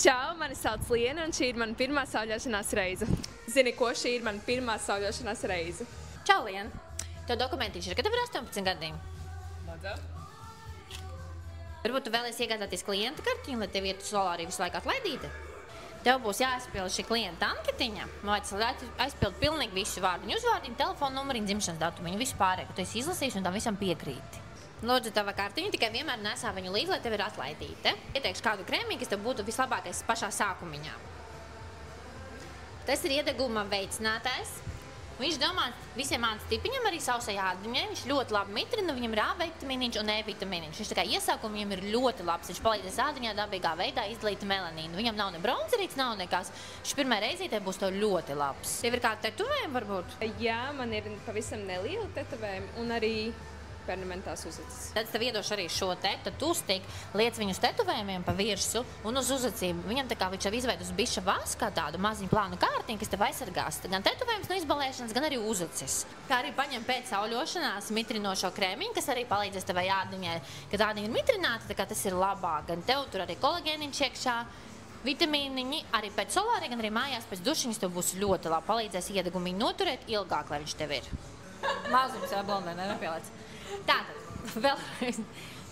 Čau, mani sauc Liena, un šī ir mana pirmā sauļošanās reize. Zini, ko šī ir mana pirmā sauļošanās reize? Čau, Liena! Tev dokumentiņš ir, ka tev ir 18 gadiem? Lūdzu. Varbūt tu vēlies iegādāties klienta kartiņu, lai tev ietu solārī visu laiku atlaidīte? Tev būs jāaizpild šī klienta anketiņa, vajadzēs aizpild pilnīgi visu vārdiņu, uzvārdiņu, telefonu numuriņu, dzimšanas datumiņu, visu pārējo, ka tu esi izlasījis un tam visam piekrīti. Lūdzu, tava kartiņa tikai vienmēr nesā viņu līdzi, lai tev ir atlaidīte. Ieteikšu kādu krēmiņu, kas tev būtu vislabākais pašā sākumiņā. Tas ir iedeguma veicinātājs. Viņš domāts visiem ādas tipiņam, arī sausai ādiņai. Viņš ļoti labi mitrina, viņam ir A vitamīniņš un E vitamīniņš. Viņš tikai iesākumu viņam ir ļoti labs. Viņš palīdzēs ādiņā dabīgā veidā izdalīt melanīnu. Viņam nav ne bronzerīts, nav nekas. Viņš pirmā reizītē būs tev ļoti labs. Tev ir kādi tetovējumi varbūt? Jā, man ir pavisam neliela tetovējumi un arī permanentās uzacis. Tad es tev iedošu arī šo te, tad tu uztiek, liec viņu uz tetovējumiem pa virsu un uz uzacīm. Viņam tā kā viņš jau izveid uz biša vaska tādu maziņu plānu kārtiņu, kas tev aizsargās. Gan tetovējums no izbalēšanas, gan arī uzacis. Kā arī paņem pēc sauļošanās mitrinošo krēmiņu, kas arī palīdzēs tevai ādiņai. Kad ādiņa ir mitrināta, tā kā tas ir labāk. Gan tev tur arī kolagēniņš iekšā, vitamīniņi, arī pēc solārī, gan arī mājās pēc dušiņas tev būs ļoti labi. Palīdzēs iedegumiņu noturēt ilgāk, lai viņš tev ir. Mazums jau blondē, nepielēc. Tātad, vēlreiz,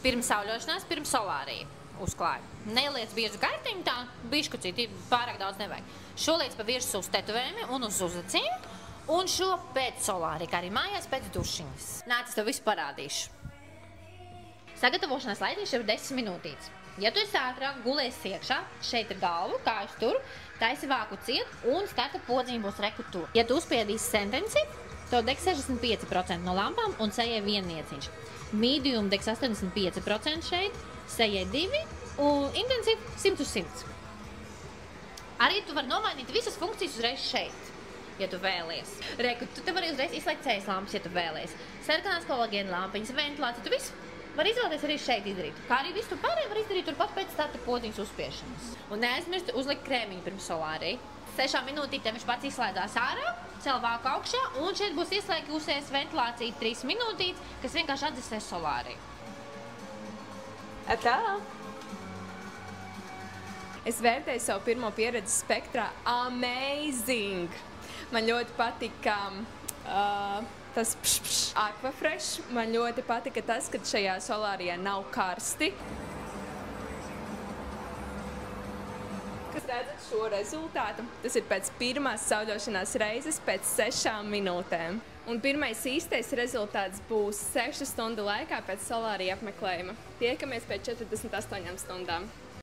pirms sauļošanās, pirms solārī uzklāju. Neliec biežu kartiņu tā, biškucīt, pārāk daudz nevajag. Šo liec pa virsu uz tetovējumiem un uz uzacīm, un šo pēc solārī, kā arī mājās pēc dušiņas. Nāc, es tev visu parādīšu. Sagatavošanās laidīšu jau 10 minūtītes. Ja tu esi ātrāk, gulies iekšā, šeit ir galvu, kājas tur, taisi vāku ciet un starta podziņa būs reku tur. Ja tu uzspiedīsi sentenci, tev degs 65% no lampām un sejai 1 nieciņš. Medium degs 85% šeit, sejai 2 un intensīvi 100 uz 100. Arī tu vari nomainīt visas funkcijas uzreiz šeit, ja tu vēlies. Reku, tu te vari uzreiz izslēgt cejas lampas, ja tu vēlies. Sarkanās kolagēna lampiņas, ventilācija, tu visu vari izvēlēties arī šeit izdarīt. Kā arī visu pārējo var izdarīt turpat pēc starta podziņas uzspiešanas. Un neaizmirst uzlikt krēmiņu pirms solārī. 6 minūtītēm viņš pats izslēdzās ārā, cel vāku augšā, un šeit būs ieslēgusies ventilācija 3 minūtītes, kas vienkārši atdzesēs solārī. Tā! Es vērtēju savu pirmo pieredzi spektrā amazing! Man ļoti patika tas Aquafresh. Man ļoti patika tas, ka šajā solārijā nav karsti. Kas redzat šo rezultātu? Tas ir pēc pirmās sauļošanās reizes pēc 6 minūtēm. Un pirmais īstais rezultāts būs 6 stundu laikā pēc solārija apmeklējuma. Tiekamies pēc 48 stundām.